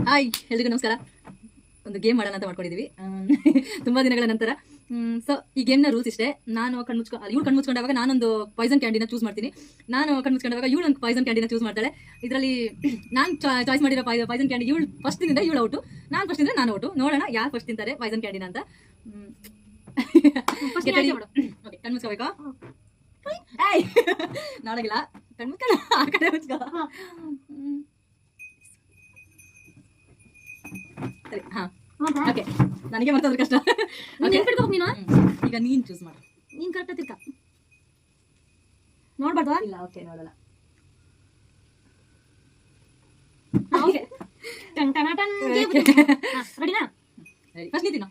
Hi ಎಲ್ರಿಗೂ ನಮಸ್ಕಾರ. ಒಂದು ಗೇಮ್ ಮಾಡೋಣ ಅಂತ ಮಾಡ್ಕೊಂಡಿದ್ದೀವಿ ತುಂಬ ದಿನಗಳ ನಂತರ. ಸೊ ಈ ಗೇಮ್ನ ರೂಲ್ಸ್ ಇಷ್ಟೇ. ನಾನು ಇವಳು ಕಣ್ಮುಚ್ಕೊಂಡಾಗ ನಾನೊಂದು ಪಾಯ್ಸನ್ ಕ್ಯಾಂಡಿನ ಚೂಸ್ ಮಾಡ್ತೀನಿ. ನಾನು ಕಣ್ಮುಚ್ಕೊಂಡಾಗ ಇವಳು ಒಂದು ಪಾಯ್ಸನ್ ಕ್ಯಾಂಡಿನ ಚೂಸ್ ಮಾಡ್ತಾಳೆ. ಇದರಲ್ಲಿ ನಾನು ಚಾಯ್ಸ್ ಮಾಡಿರೋ ಪಾಯ್ಸನ್ ಕ್ಯಾಂಡಿ ಇವಳು ಫಸ್ಟ್ ತಿಂದ ಇವಳು ಔಟು, ನಾನು ಫಸ್ಟ್ ತಿಂದರೆ ನಾನು ಔಟು. ನೋಡೋಣ ಯಾರು ಫಸ್ಟ್ ತಿಂತಾರೆ ಪಾಯ್ಸನ್ ಕ್ಯಾಂಡಿನ ಅಂತ. ಓಕೆ, ಕಣ್ಮುಚ್ಕೋಬೇಕಾ? ನೋಡೋಗಿಲ್ಲ, ಕಣ್ಮುಚ್ಕೊಳ್ಳ, ಆ ಕಡೆ ಮುಚ್ಕೋ. ಸರಿ, ಹಾಂ ಓಕೆ. ನನಗೆ ಮಾಡ್ತಾದ್ರೆ ಕಷ್ಟ. ನೀನು ಈಗ ನೀನು ಚೂಸ್ ಮಾಡು. ನೀನು ಕರೆಕ್ಟ್ ತಿರ್ಕ ನೋಡ್ಬಾರ್ದು. ಇಲ್ಲ, ಓಕೆ, ನೋಡಲ್ಲ. ರೆಡಿನಾ? ಸರಿ, ಫಸ್ಟ್ ನೀನು